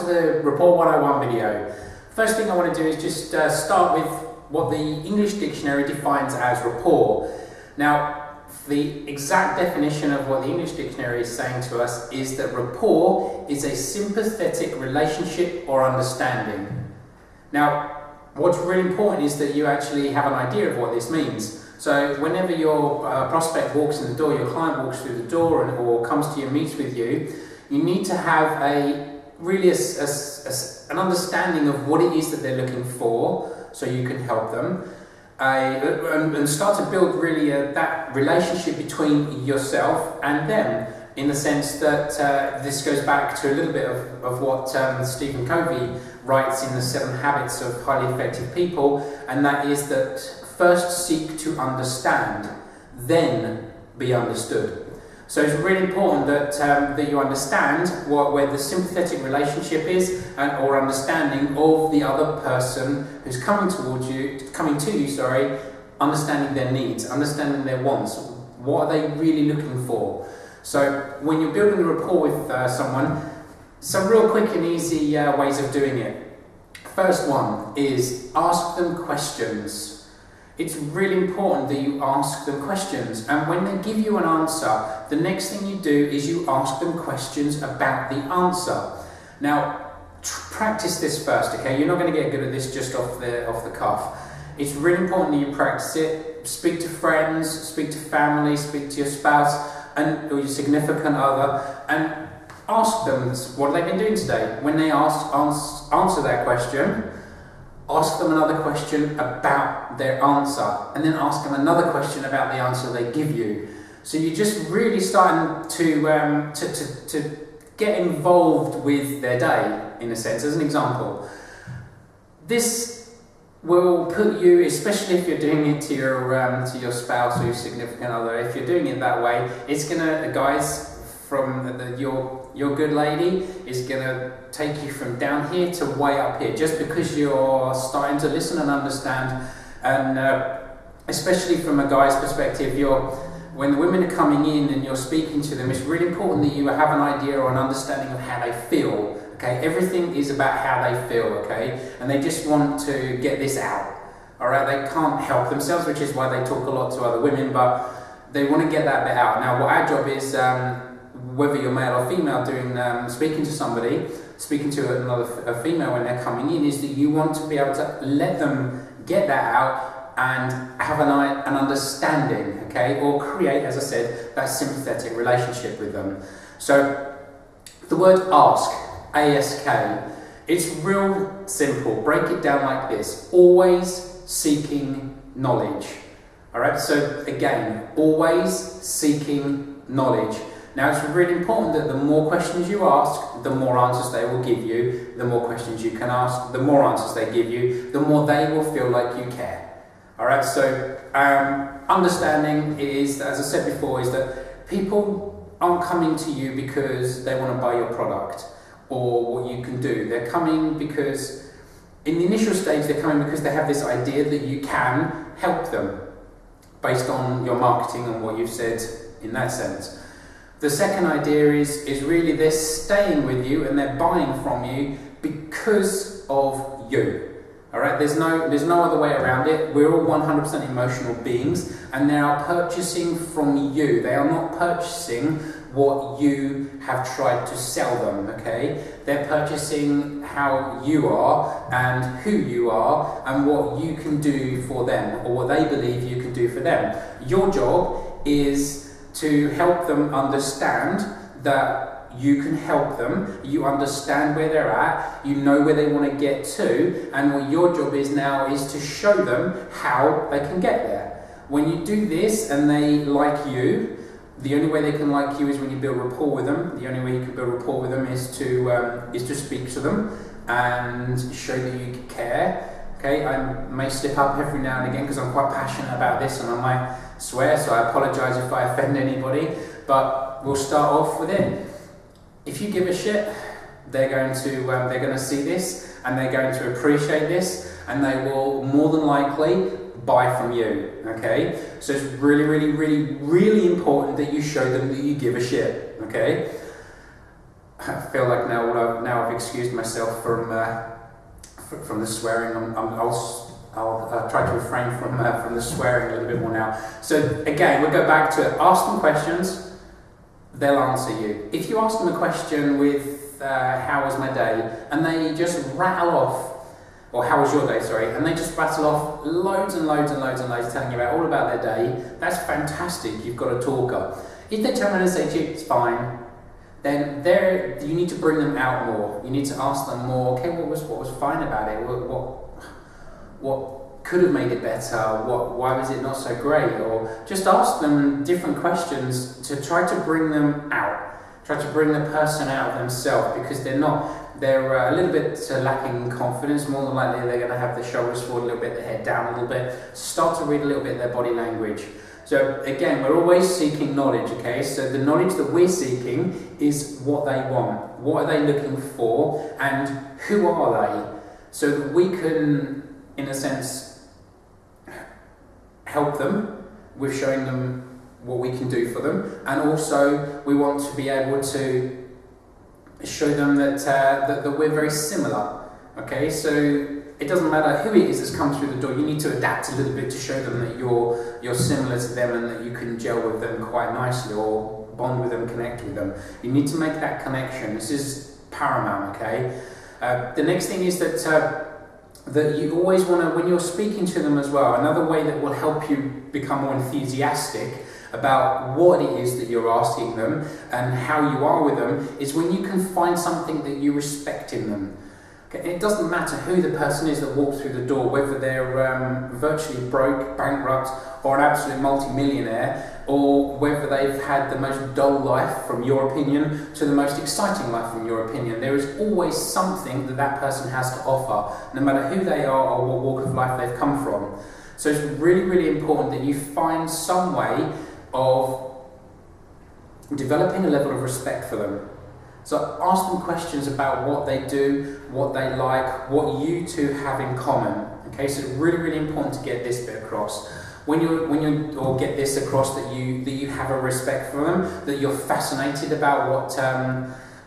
the Rapport 101 video. First thing I want to do is just start with what the English dictionary defines as rapport. Now, the exact definition of what the English dictionary is saying to us is that rapport is a sympathetic relationship or understanding. Now, what's really important is that you actually have an idea of what this means. So whenever your prospect walks in the door, your client walks through the door or comes to you and meets with you, you need to have an understanding of what it is that they're looking for, so you can help them, and start to build really that relationship between yourself and them, in the sense that this goes back to a little bit of what Stephen Covey writes in the 7 Habits of Highly Effective People, and that is that first seek to understand, then be understood. So it's really important that you understand where the sympathetic relationship is, or understanding of the other person who's coming to you, understanding their needs, understanding their wants. What are they really looking for? So when you're building a rapport with someone, some real quick and easy ways of doing it. First one is ask them questions. It's really important that you ask them questions, and when they give you an answer, the next thing you do is you ask them questions about the answer. Now, practice this first, okay? You're not going to get good at this just off the cuff. It's really important that you practice it. Speak to friends, speak to family, speak to your spouse or your significant other, and ask them what they've been doing today. When they answer that question, ask them another question about their answer, and then ask them another question about the answer they give you. So you're just really starting to get involved with their day, in a sense. As an example, this will put you, especially if you're doing it to your spouse or your significant other, if you're doing it that way, it's gonna, guys, your good lady is going to take you from down here to way up here, just because you're starting to listen and understand. And especially from a guy's perspective, when the women are coming in and you're speaking to them, it's really important that you have an idea or an understanding of how they feel. Okay, everything is about how they feel. Okay, and they just want to get this out. All right, they can't help themselves, which is why they talk a lot to other women, but they want to get that bit out. Now, what our job is, whether you're male or female, speaking to somebody, speaking to a female when they're coming in, is that you want to be able to let them get that out and have an understanding, okay, or create, as I said, that sympathetic relationship with them. So the word ask, A-S-K, it's real simple. Break it down like this: always seeking knowledge. All right, so again, always seeking knowledge. Now, it's really important that the more questions you ask, the more answers they will give you. The more questions you can ask, the more answers they give you, the more they will feel like you care. All right, so understanding is, as I said before, is that people aren't coming to you because they want to buy your product or what you can do. They're coming because, in the initial stage, they're coming because they have this idea that you can help them based on your marketing and what you've said in that sense. The second idea is really they're staying with you and they're buying from you because of you. All right, there's no other way around it. We're all 100% emotional beings, and they are purchasing from you. They are not purchasing what you have tried to sell them, okay? They're purchasing how you are and who you are and what you can do for them, or what they believe you can do for them. Your job is to help them understand that you can help them, you understand where they're at, you know where they want to get to, and what your job is now is to show them how they can get there. When you do this and they like you, the only way they can like you is when you build rapport with them. The only way you can build rapport with them is to speak to them and show that you care. Okay, I may slip up every now and again because I'm quite passionate about this, and I might swear, so I apologise if I offend anybody, but we'll start off with it. If you give a shit, they're going to see this, and they're going to appreciate this, and they will more than likely buy from you. Okay, so it's really, really, really, really important that you show them that you give a shit. Okay, I feel like now I've excused myself from the swearing. I'll try to refrain from the swearing a little bit more now. So again, we'll go back to it. Ask them questions, they'll answer you. If you ask them a question with how was my day, and they just rattle off, or how was your day, sorry, and they just rattle off loads and loads and loads and loads telling you all about their day, that's fantastic, you've got a talker. If they turn around and say to you, it's fine, then you need to bring them out more. You need to ask them more, okay, what was fine about it? What could have made it better? Why was it not so great? Or just ask them different questions to try to bring them out. Try to bring the person out of themselves, because they're a little bit lacking in confidence. More than likely they're going to have the shoulders forward a little bit, the head down a little bit. Start to read a little bit of their body language. So again, we're always seeking knowledge, okay? So the knowledge that we're seeking is what they want. What are they looking for, and who are they? So that we can, in a sense, help them with showing them what we can do for them. And also, we want to be able to show them that we're very similar, okay? So it doesn't matter who it is that's come through the door, you need to adapt a little bit to show them that you're similar to them and that you can gel with them quite nicely, or bond with them, connect with them. You need to make that connection. This is paramount, okay? The next thing is that you always want to, when you're speaking to them as well, another way that will help you become more enthusiastic about what it is that you're asking them and how you are with them, is when you can find something that you respect in them. Okay, it doesn't matter who the person is that walks through the door, whether they're virtually broke, bankrupt, or an absolute multi-millionaire, or whether they've had the most dull life from your opinion to the most exciting life from your opinion. There is always something that person has to offer, no matter who they are or what walk of life they've come from. So it's really, really important that you find some way of developing a level of respect for them. So ask them questions about what they do, what they like, what you two have in common. Okay, so it's really, really important to get this bit across. Or get this across that you have a respect for them, that you're fascinated about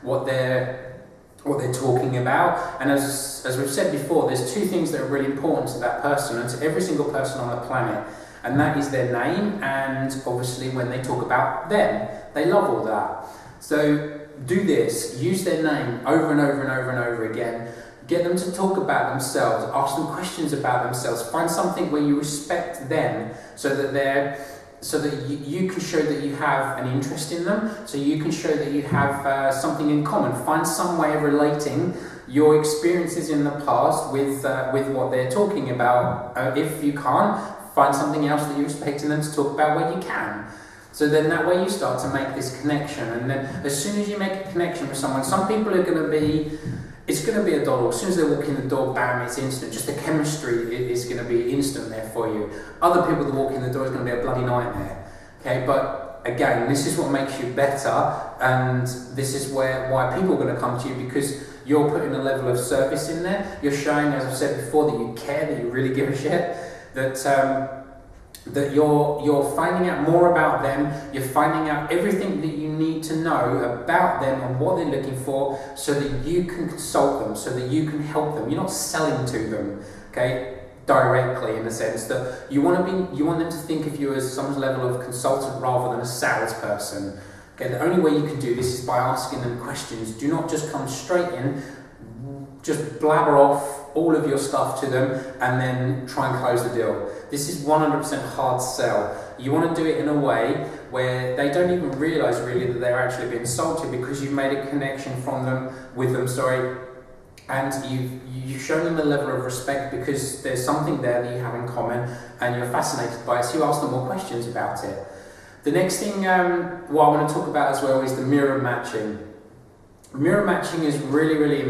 what they're talking about. And as we've said before, there's two things that are really important to that person and to every single person on the planet. And that is their name, and obviously when they talk about them. They love all that. So do this, use their name over and over and over and over again. Get them to talk about themselves, ask them questions about themselves. Find something where you respect them, so that you can show that you have an interest in them, so you can show that you have something in common. Find some way of relating your experiences in the past with what they're talking about. If you can't, find something else that you respect in them to talk about where you can. So then that way you start to make this connection, and then as soon as you make a connection with someone, some people are going to be, it's going to be a doddle. As soon as they walk in the door, bam, it's instant. Just the chemistry is going to be instant there for you. Other people that walk in the door is going to be a bloody nightmare. Okay, but again, this is what makes you better, and this is why people are going to come to you, because you're putting a level of service in there. You're showing, as I've said before, that you care, that you really give a shit, that you're finding out more about them, you're finding out everything that you need to know about them and what they're looking for, so that you can consult them, so that you can help them. You're not selling to them, okay, directly, in the sense that you want them to think of you as some level of consultant rather than a salesperson. Okay, the only way you can do this is by asking them questions. Do not just come straight in, just blabber off all of your stuff to them and then try and close the deal. This is 100% hard sell. You want to do it in a way where they don't even realise really that they're actually being sold to, because you've made a connection with them, and you've shown them a level of respect because there's something there that you have in common and you're fascinated by it, so you ask them more questions about it. The next thing what I want to talk about as well is the mirror matching. Mirror matching is really, really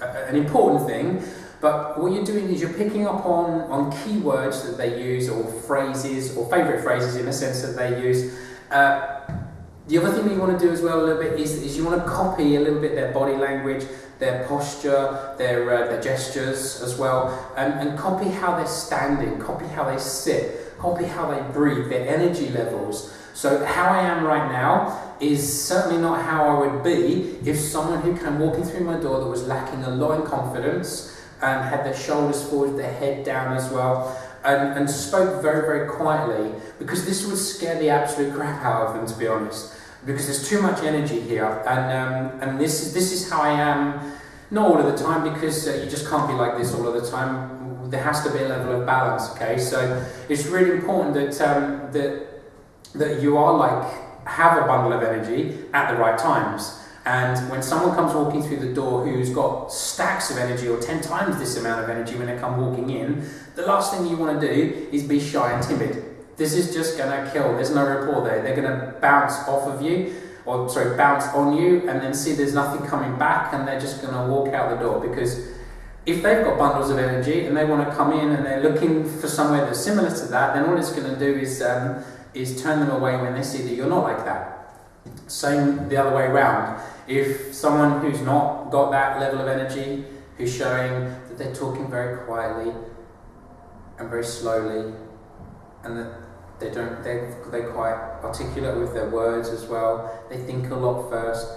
an important thing, but what you're doing is you're picking up on keywords that they use, or phrases, or favourite phrases in a sense that they use. The other thing that you want to do as well a little bit is you want to copy a little bit their body language, their posture, their gestures as well, and copy how they're standing, copy how they sit, copy how they breathe, their energy levels. So how I am right now is certainly not how I would be if someone who came walking through my door that was lacking a lot in confidence and had their shoulders forward, their head down as well, and spoke very, very quietly, because this would scare the absolute crap out of them, to be honest, because there's too much energy here, and this is how I am, not all of the time, because you just can't be like this all of the time. There has to be a level of balance, okay? So it's really important that you are like, have a bundle of energy at the right times. And when someone comes walking through the door who's got stacks of energy, or 10 times this amount of energy when they come walking in, the last thing you want to do is be shy and timid. This is just going to kill. There's no rapport there. They're going to bounce off of you, or sorry, bounce on you, and then see there's nothing coming back, and they're just going to walk out the door. Because if they've got bundles of energy and they want to come in and they're looking for somewhere that's similar to that, then all it's going to do is turn them away when they see that you're not like that. Same the other way around. If someone who's not got that level of energy, who's showing that they're talking very quietly and very slowly, and that they're quite articulate with their words as well, they think a lot first,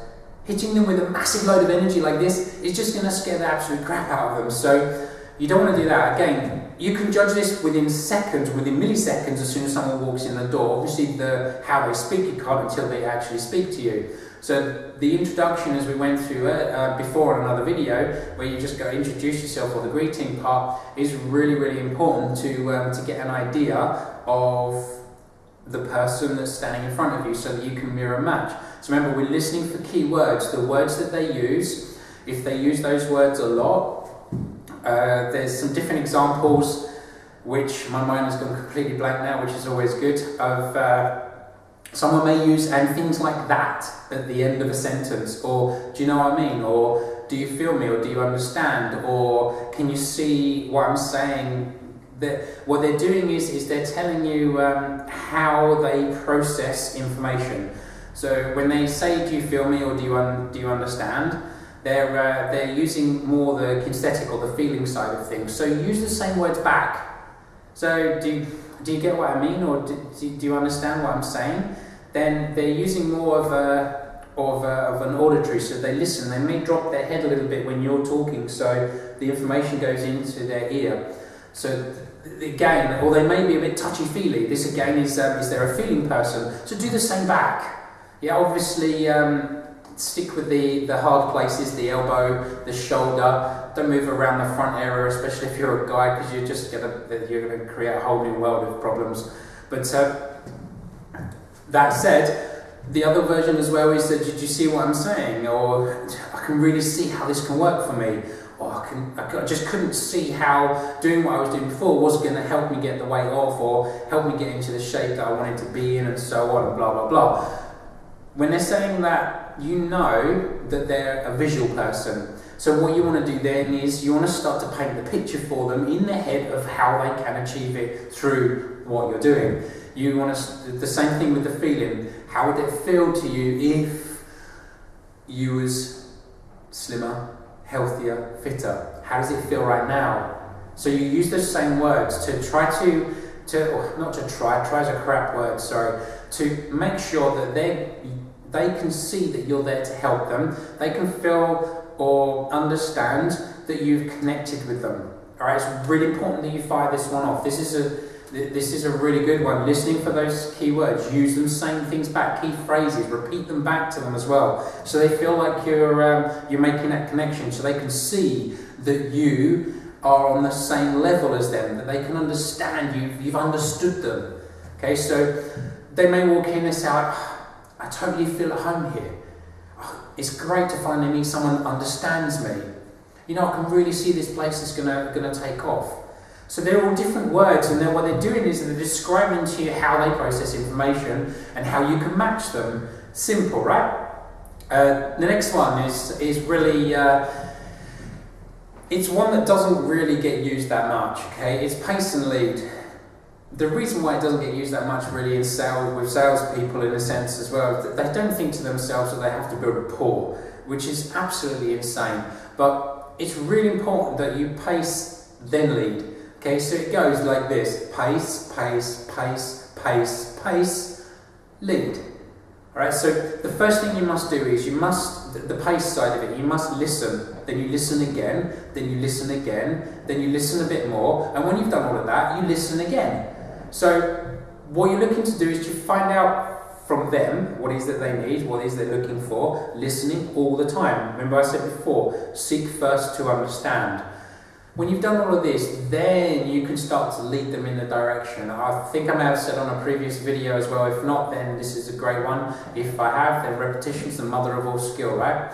hitting them with a massive load of energy like this is just going to scare the absolute crap out of them. So you don't want to do that. Again, you can judge this within seconds, within milliseconds, as soon as someone walks in the door. Obviously, how they speak, you can't until they actually speak to you. So the introduction, as we went through it before in another video, where you just go introduce yourself, or the greeting part, is really, really important to get an idea of the person that's standing in front of you, so that you can mirror match. So remember, we're listening for key words, the words that they use. If they use those words a lot, there's some different examples, which my mind has gone completely blank now, which is always good, of someone may use "and things like that" at the end of a sentence, or "do you know what I mean?" or "do you feel me?" or "do you understand?" or "can you see what I'm saying?" What they're doing is they're telling you how they process information. So when they say "do you feel me?" or "do you understand?", they're using more the kinesthetic or the feeling side of things. So use the same words back. So do you get what I mean, or do you understand what I'm saying? Then they're using more of an auditory. So they listen. They may drop their head a little bit when you're talking, so the information goes into their ear. So again, or they may be a bit touchy-feely. This again is they're a feeling person. So do the same back. Yeah, obviously. Stick with the hard places, the elbow, the shoulder. Don't move around the front area, especially if you're a guy, because you're gonna create a whole new world of problems. But that said, the other version as well is that, did you see what I'm saying? Or I can really see how this can work for me. Or I just couldn't see how doing what I was doing before was going to help me get the weight off, or help me get into the shape that I wanted to be in, and so on, and blah blah blah. When they're saying that, you know that they're a visual person. So what you want to do then is you want to start to paint the picture for them in their head of how they can achieve it through what you're doing. You want to, the same thing with the feeling. How would it feel to you if you was slimmer, healthier, fitter? How does it feel right now? So you use those same words to try or not to try is a crap word, sorry, to make sure that they can see that you're there to help them. They can feel or understand that you've connected with them. All right, it's really important that you fire this one off. This is a really good one. Listening for those key words, use them, saying things back, key phrases, repeat them back to them as well, so they feel like you're making that connection, so they can see that you are on the same level as them, that they can understand you've understood them. Okay, so they may walk in and say, I totally feel at home here. It's great to finally meet someone that understands me. You know, I can really see this place is gonna take off. So they're all different words, and what they're doing is they're describing to you how they process information and how you can match them. Simple, right? The next one is really, it's one that doesn't really get used that much, okay? It's pace and lead. The reason why it doesn't get used that much really in sales, with salespeople in a sense as well, is that they don't think to themselves that they have to build rapport, which is absolutely insane. But it's really important that you pace, then lead. Okay, so it goes like this: pace, pace, pace, pace, pace, lead. Alright, so the first thing you must do is the pace side of it, you must listen. Then you listen again, then you listen again, then you listen a bit more, and when you've done all of that, you listen again. So what you're looking to do is to find out from them what it is that they need, what it is they're looking for, listening all the time. Remember I said before, seek first to understand. When you've done all of this, then you can start to lead them in the direction. I think I may have said on a previous video as well, if not, then this is a great one. If I have, then repetition's the mother of all skill, right?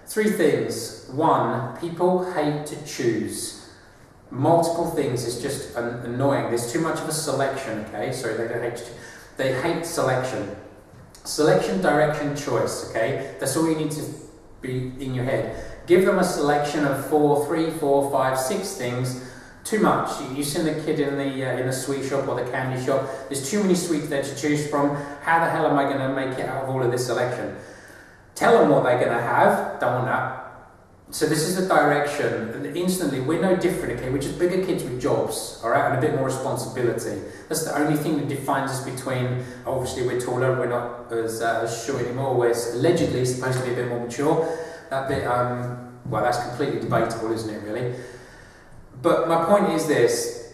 3 things. 1, people hate to choose. Multiple things is just annoying. There's too much of a selection, okay? Sorry, they don't hate to choose. They hate selection. Selection, direction, choice, okay? That's all you need to be in your head. Give them a selection of 3, 4, 5, 6 things. Too much. You've seen the kid in the sweet shop or the candy shop. There's too many sweets there to choose from. How the hell am I going to make it out of all of this selection? Tell them what they're going to have. Don't want that. So this is the direction. And instantly, we're no different, okay? We're just bigger kids with jobs, all right, and a bit more responsibility. That's the only thing that defines us between, obviously we're taller, we're not as short anymore, we're allegedly supposed to be a bit more mature. That bit, well, that's completely debatable, isn't it, really? But my point is this: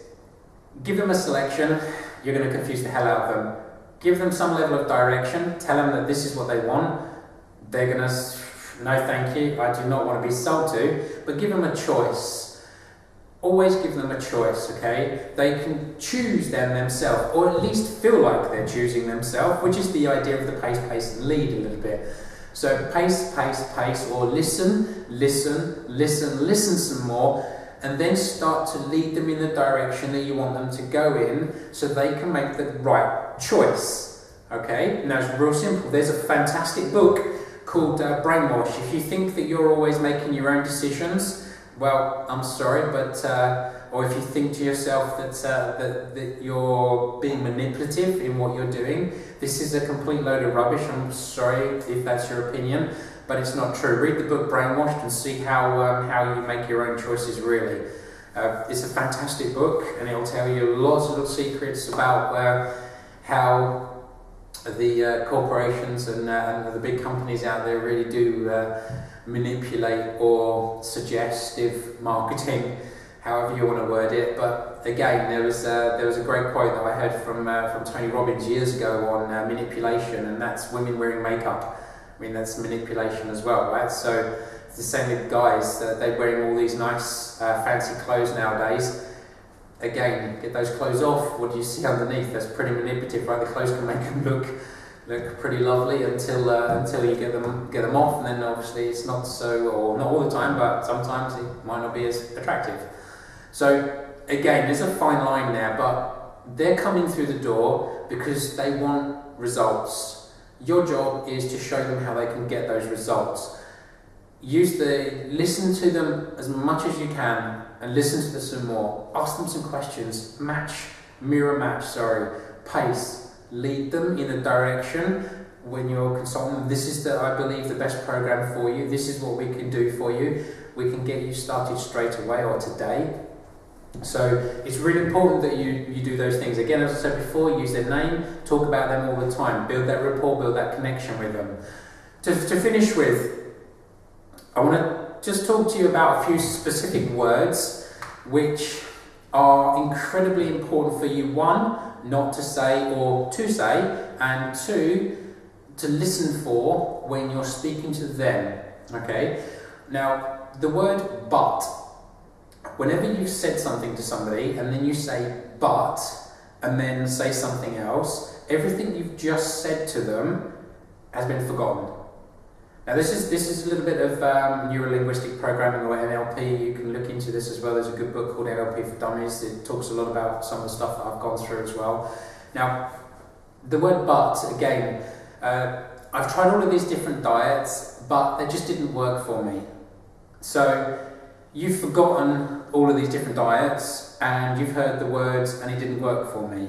give them a selection, you're going to confuse the hell out of them. Give them some level of direction, tell them that this is what they want. They're going to, no thank you, I do not want to be sold to, but give them a choice. Always give them a choice, okay? They can choose themselves, or at least feel like they're choosing themselves, which is the idea of the pace, pace, and lead a little bit. So pace, pace, pace, or listen, listen, listen, listen some more, and then start to lead them in the direction that you want them to go in so they can make the right choice. Okay? Now it's real simple. There's a fantastic book called Brainwash. If you think that you're always making your own decisions, well, I'm sorry, but or if you think to yourself that you're being manipulative in what you're doing, this is a complete load of rubbish. I'm sorry if that's your opinion, but it's not true. Read the book Brainwashed and see how you make your own choices, really. It's a fantastic book, and it'll tell you lots of little secrets about how the corporations and the big companies out there really do manipulate or suggestive marketing, however you want to word it. But again, there was a great quote that I heard from Tony Robbins years ago on manipulation, and that's women wearing makeup. I mean, that's manipulation as well, right? So it's the same with guys. They're wearing all these nice fancy clothes nowadays. Again, get those clothes off. What do you see underneath? That's pretty manipulative, right? The clothes can make them look pretty lovely until you get them off, and then obviously it's not so, or not all the time, but sometimes it might not be as attractive. So again, there's a fine line there, but they're coming through the door because they want results. Your job is to show them how they can get those results. Listen to them as much as you can, and listen to them some more. Ask them some questions. Mirror match, pace. Lead them in a direction when you're consulting them. This is, I believe, the best program for you. This is what we can do for you. We can get you started straight away or today. So it's really important that you do those things. Again, as I said before, use their name, talk about them all the time, build that rapport, build that connection with them. To finish with, I want to just talk to you about a few specific words which are incredibly important for you. 1, not to say or to say, and 2, to listen for when you're speaking to them. Okay? Now, the word but. Whenever you've said something to somebody and then you say but and then say something else, everything you've just said to them has been forgotten. Now this is a little bit of neuro-linguistic programming, or NLP. You can look into this as well. There's a good book called NLP for Dummies. It talks a lot about some of the stuff that I've gone through as well. Now, the word but, again, I've tried all of these different diets, but they just didn't work for me. So you've forgotten all of these different diets and you've heard the words and it didn't work for me.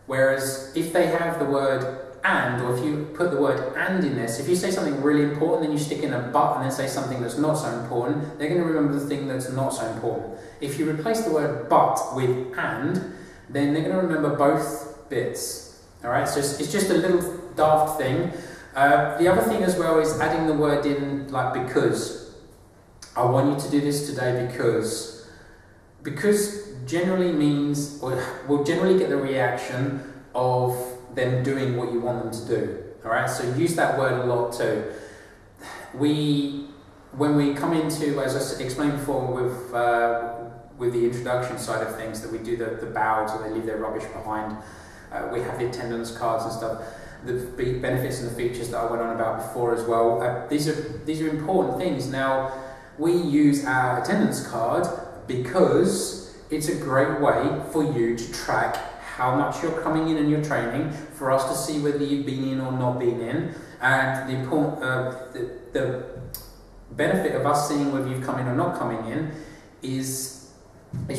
Whereas if they have the word and, or if you put the word and in this, if you say something really important, then you stick in a but and then say something that's not so important, they're going to remember the thing that's not so important. If you replace the word but with and, then they're going to remember both bits. Alright, so it's just a little daft thing. The other thing as well is adding the word in, like because. I want you to do this today because. Because generally means, or will generally get the reaction of them doing what you want them to do. Alright, so use that word a lot too. When we come into, as I explained before with the introduction side of things, that we do the bows or they leave their rubbish behind, we have the attendance cards and stuff, the benefits and the features that I went on about before as well. These are important things. Now, we use our attendance card because it's a great way for you to track how much you're coming in and you're training, for us to see whether you've been in or not been in, and the benefit of us seeing whether you've come in or not coming in is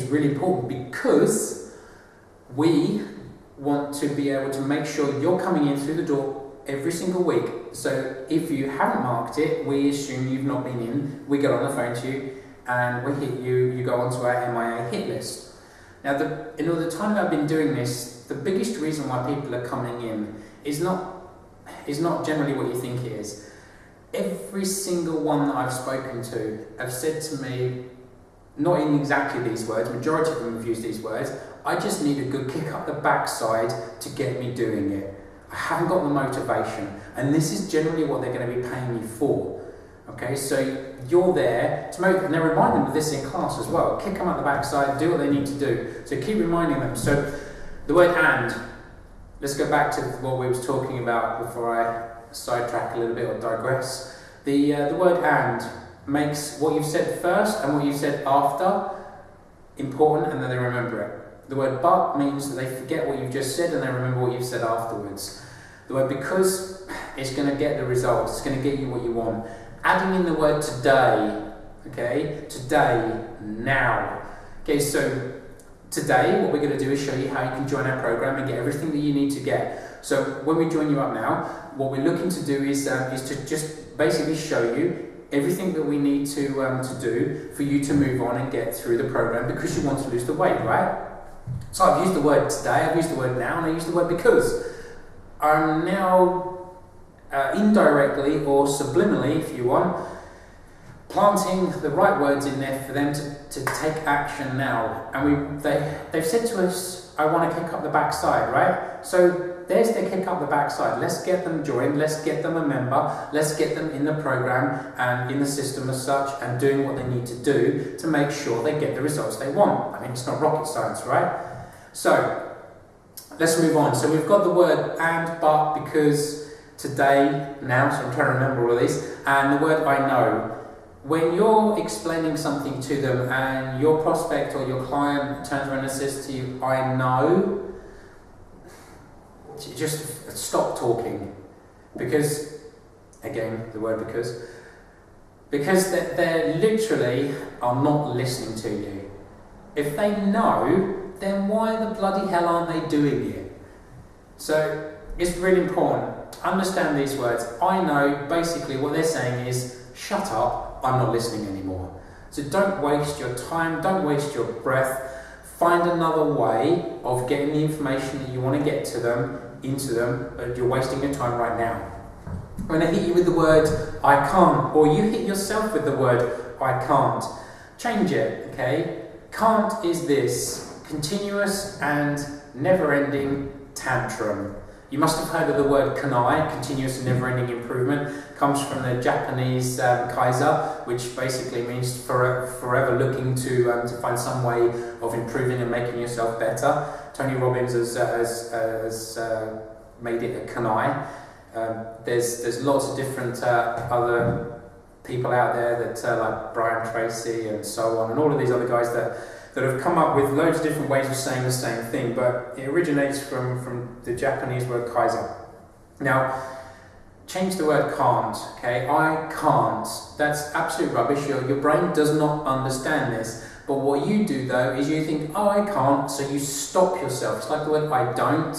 really important, because we want to be able to make sure you're coming in through the door every single week. So if you haven't marked it, we assume you've not been in, we get on the phone to you and we hit you, you go onto our MIA hit list. Now, in all the time that I've been doing this, the biggest reason why people are coming in is not generally what you think it is. Every single one that I've spoken to have said to me, not in exactly these words, majority of them have used these words, I just need a good kick up the backside to get me doing it. I haven't got the motivation, and this is generally what they're going to be paying me for. Okay, so you're there to motivate, and they remind them of this in class as well. Kick them up the backside, do what they need to do. So keep reminding them. So the word "and," let's go back to what we was talking about before I sidetrack a little bit or digress. The word "and" makes what you've said first and what you've said after important, and then they remember it. The word "but" means that they forget what you've just said and they remember what you've said afterwards. The word "because" is going to get the results, it's going to get you what you want. Adding in the word "today," okay? Today, now. Okay, so today what we're going to do is show you how you can join our program and get everything that you need to get. So when we join you up now, what we're looking to do is to just basically show you everything that we need to do for you to move on and get through the program, because you want to lose the weight, right? So I've used the word "today," I've used the word "now," and I used the word "because." I'm now indirectly or subliminally, if you want, planting the right words in there for them to take action now. And they've said to us, I want to kick up the backside, right? So there's their kick up the backside. Let's get them joined, let's get them a member, let's get them in the program and in the system as such, and doing what they need to do to make sure they get the results they want. I mean, it's not rocket science, right? So let's move on. So we've got the word "and," "but," "because," "today," "now," so I'm trying to remember all of these, and the word "I know." When you're explaining something to them and your prospect or your client turns around and says to you, "I know," just stop talking. Because, again, the word because they literally are not listening to you. If they know, then why the bloody hell aren't they doing it? So it's really important. Understand these words. I know, basically what they're saying is, shut up, I'm not listening anymore. So don't waste your time, don't waste your breath. Find another way of getting the information that you want to get to them, into them, but you're wasting your time right now. When I hit you with the word "I can't," or you hit yourself with the word "I can't," change it, okay? Can't is this continuous and never-ending tantrum. You must have heard of the word "kanai," continuous and never-ending improvement. Comes from the Japanese kaiser, which basically means forever looking to find some way of improving and making yourself better. Tony Robbins has made it a kanai. There's lots of different other people out there that like Brian Tracy and so on, and all of these other guys that have come up with loads of different ways of saying the same thing, but it originates from the Japanese word kaiser. Now, change the word "can't," okay? I can't. That's absolute rubbish. Your brain does not understand this. But what you do though is you think, oh, I can't, so you stop yourself. It's like the word "I don't."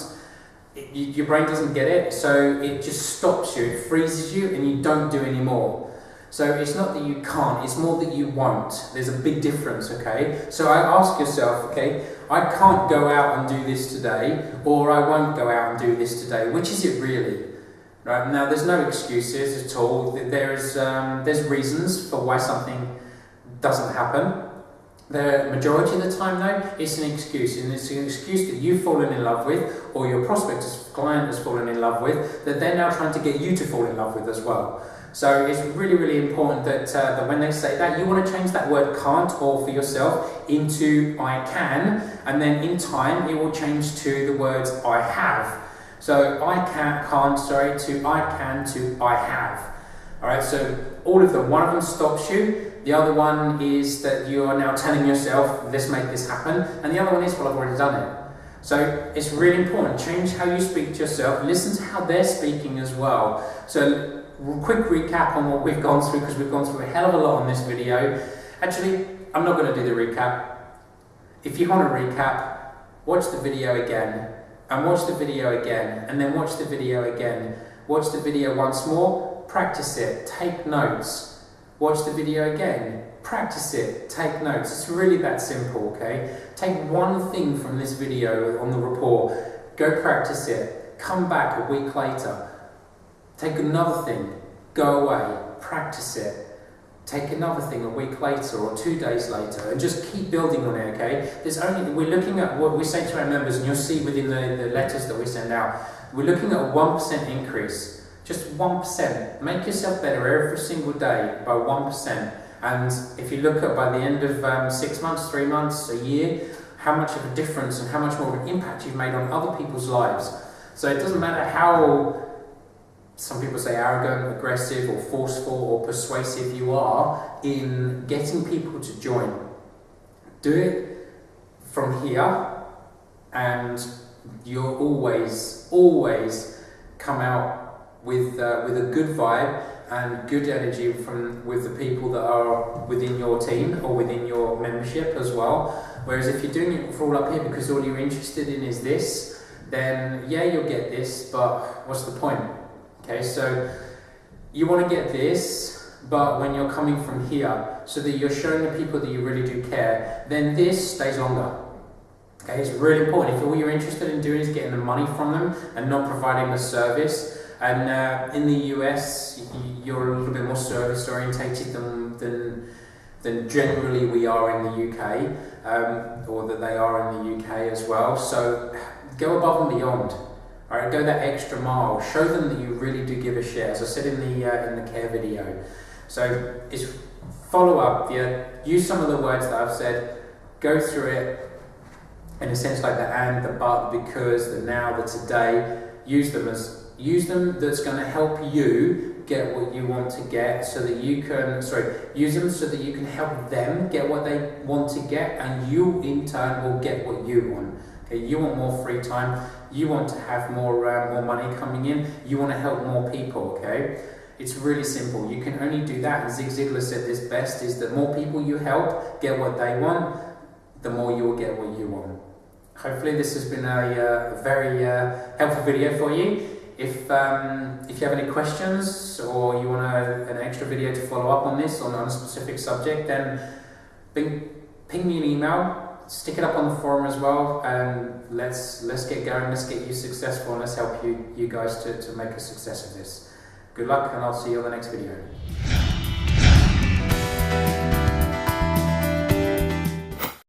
Your brain doesn't get it, so it just stops you, it freezes you, and you don't do any more. So it's not that you can't, it's more that you won't. There's a big difference, okay? So I ask yourself, okay, I can't go out and do this today, or I won't go out and do this today. Which is it really? Right? Now, there's no excuses at all. There's reasons for why something doesn't happen. The majority of the time, though, it's an excuse, and it's an excuse that you've fallen in love with, or your prospective client has fallen in love with, that they're now trying to get you to fall in love with as well. So it's really, really important that when they say that, you want to change that word can't or for yourself into I can, and then in time it will change to the words I have. So I can't, to I can to I have. Alright, so all of them, one of them stops you, the other one is that you are now telling yourself, let's make this happen, and the other one is, well, I've already done it. So it's really important, change how you speak to yourself, listen to how they're speaking as well. So quick recap on what we've gone through, because we've gone through a hell of a lot on this video. Actually, I'm not going to do the recap. If you want to recap, watch the video again, and watch the video again, and then watch the video again. Watch the video once more, practice it, take notes. Watch the video again, practice it, take notes. It's really that simple, okay? Take one thing from this video on the rapport, go practice it, come back a week later, take another thing, go away, practice it, take another thing a week later or 2 days later, and just keep building on it, okay? We're looking at what we say to our members, and you'll see within the letters that we send out, we're looking at a 1% increase. Just 1%. Make yourself better every single day by 1%. And if you look at by the end of 6 months, 3 months, a year, how much of a difference and how much more of an impact you've made on other people's lives. So it doesn't matter how, some people say arrogant, aggressive, or forceful, or persuasive you are in getting people to join. Do it from here, and you'll always come out with a good vibe and good energy with the people that are within your team or within your membership as well. Whereas if you're doing it for all up here because all you're interested in is this, then yeah, you'll get this, but what's the point? Okay, so you want to get this, but when you're coming from here, so that you're showing the people that you really do care, then this stays longer. Okay, it's really important. If all you're interested in doing is getting the money from them and not providing the service, and in the US, you're a little bit more service orientated than generally we are in the UK, or that they are in the UK as well. So go above and beyond. All right, go that extra mile. Show them that you really do give a shit, as I said in the care video. So it's follow up. Yeah, use some of the words that I've said. Go through it in a sense like the and, the but, the because, the now, the today. Use them that's going to help you get what you want to get, so that you can, use them so that you can help them get what they want to get, and you in turn will get what you want. Okay, you want more free time, you want to have more money coming in, you want to help more people, okay? It's really simple. You can only do that, and Zig Ziglar said this best, is that more people you help get what they want, the more you will get what you want. Hopefully this has been a very helpful video for you. If you have any questions, or you want an extra video to follow up on this, on a specific subject, then ping me an email, stick it up on the forum as well, and let's get going, let's get you successful, and let's help you guys to make a success of this. Good luck, and I'll see you on the next video.